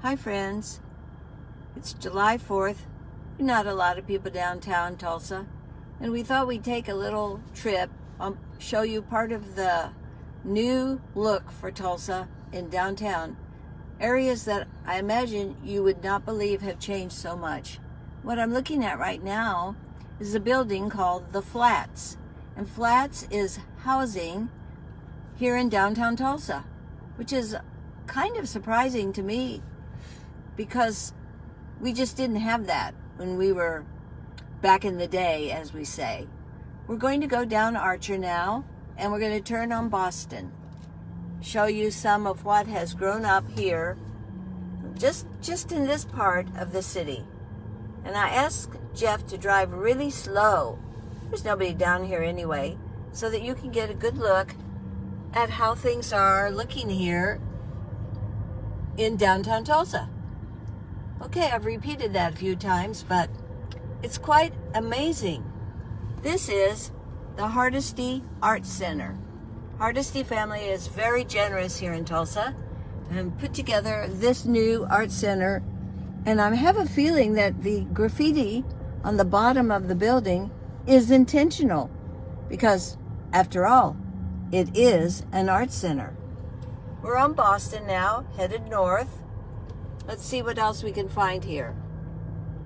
Hi friends, it's July 4th. Not a lot of people downtown Tulsa, and we thought we'd take a little trip, show you part of the new look for Tulsa in downtown. Areas that I imagine you would not believe have changed so much. What I'm looking at right now is a building called the Flats, and Flats is housing here in downtown Tulsa, which is kind of surprising to me because we just didn't have that when we were back in the day, as we say. We're going to go down Archer now, and we're going to turn on Boston, show you some of what has grown up here just in this part of the city. And I asked Jeff to drive really slow. There's nobody down here anyway, so that you can get a good look at how things are looking here in downtown Tulsa. Okay, I've repeated that a few times, but it's quite amazing. This is the Hardesty Art Center. Hardesty family is very generous here in Tulsa and put together this new art center. And I have a feeling that the graffiti on the bottom of the building is intentional because, after all, it is an art center. We're on Boston now, headed north. Let's see what else we can find here.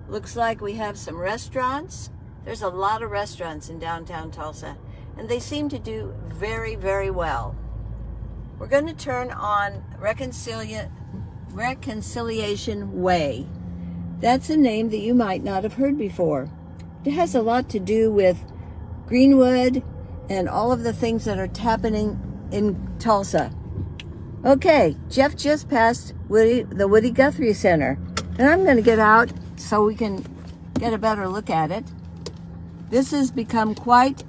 Looks like we have some restaurants. There's a lot of restaurants in downtown Tulsa, and they seem to do very, very well. We're going to turn on Reconciliation Way. That's a name that you might not have heard before. It has a lot to do with Greenwood and all of the things that are happening in Tulsa. Okay, Jeff just passed the Woody Guthrie Center, and I'm going to get out so we can get a better look at it. This has become quite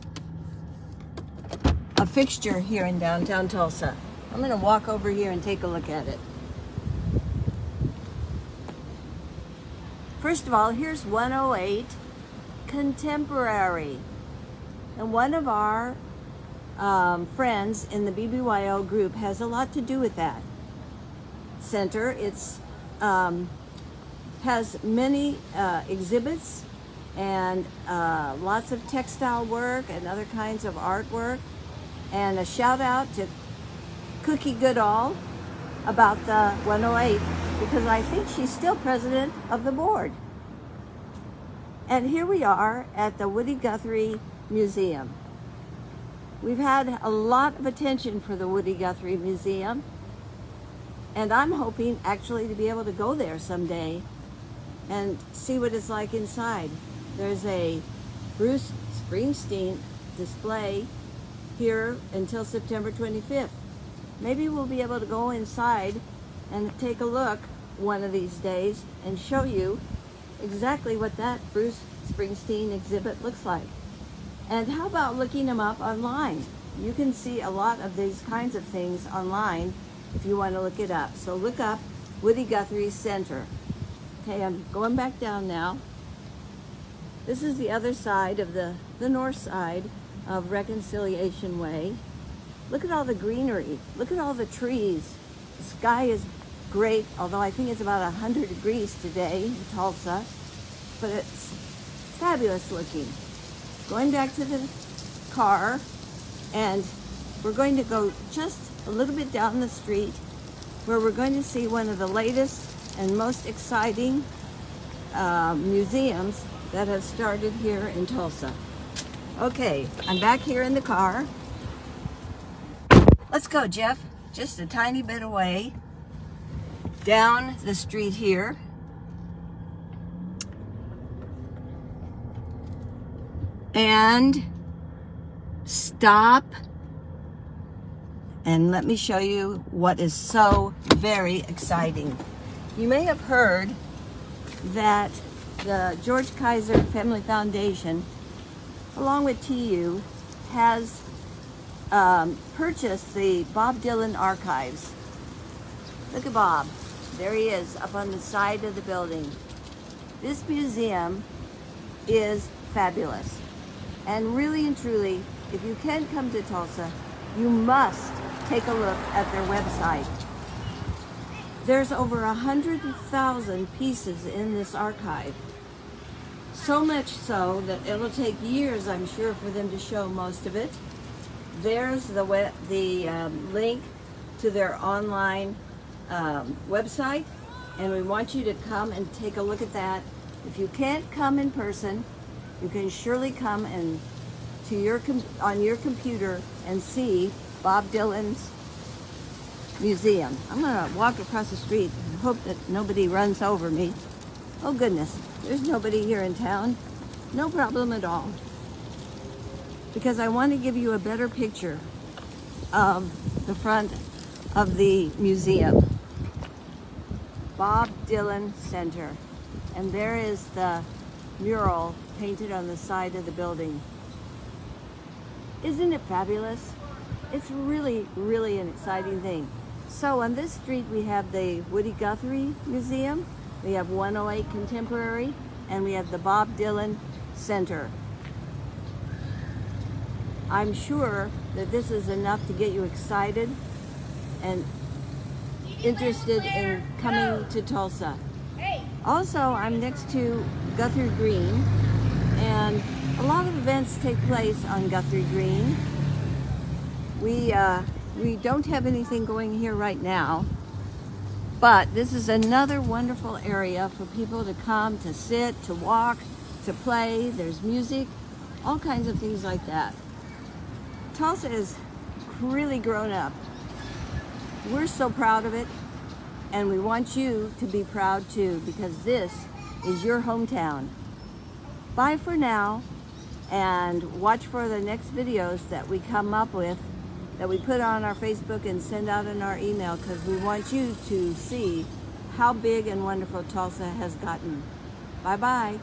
a fixture here in downtown Tulsa. I'm going to walk over here and take a look at it. First of all, here's 108 Contemporary, and one of our friends in the BBYO group has a lot to do with that center. It's has many exhibits and lots of textile work and other kinds of artwork. And a shout out to Cookie Goodall about the 108, because I think she's still president of the board. And here we are at the Woody Guthrie Museum. We've had a lot of attention for the Woody Guthrie Museum, and I'm hoping actually to be able to go there someday and see what it's like inside. There's a Bruce Springsteen display here until September 25th. Maybe we'll be able to go inside and take a look one of these days and show you exactly what that Bruce Springsteen exhibit looks like. And how about looking them up online? You can see a lot of these kinds of things online if you want to look it up. So look up Woody Guthrie Center. Okay, I'm going back down now. This is the other side of the north side of Reconciliation Way. Look at all the greenery. Look at all the trees. The sky is great, although I think it's about 100 degrees today in Tulsa, but it's fabulous looking. Going back to the car, and we're going to go just a little bit down the street where we're going to see one of the latest and most exciting museums that have started here in Tulsa. Okay, I'm back here in the car. Let's go, Jeff. Just a tiny bit away down the street here. And stop, and let me show you what is so very exciting. You may have heard that the George Kaiser Family Foundation, along with TU, has purchased the Bob Dylan archives. Look at Bob. There he is up on the side of the building. This museum is fabulous. And really and truly, if you can come to Tulsa, you must take a look at their website. There's over 100,000 pieces in this archive. So much so that it'll take years, I'm sure, for them to show most of it. There's the link to their online website, and we want you to come and take a look at that. If you can't come in person, you can surely come and on your computer and see Bob Dylan's museum. I'm gonna walk across the street and hope that nobody runs over me. Oh goodness, there's nobody here in town. No problem at all. Because I want to give you a better picture of the front of the museum. Bob Dylan Center. And there is the mural painted on the side of the building. Isn't it fabulous? It's really, really an exciting thing. So on this street we have the Woody Guthrie Museum, we have 108 Contemporary, and we have the Bob Dylan Center. I'm sure that this is enough to get you excited and interested in coming to Tulsa. Also, I'm next to Guthrie Green, and a lot of events take place on Guthrie Green. We don't have anything going here right now, but this is another wonderful area for people to come, to sit, to walk, to play. There's music, all kinds of things like that. Tulsa is really grown up. We're so proud of it, and we want you to be proud too, because this is your hometown. Bye for now, and watch for the next videos that we come up with, that we put on our Facebook and send out in our email, because we want you to see how big and wonderful Tulsa has gotten. Bye-bye.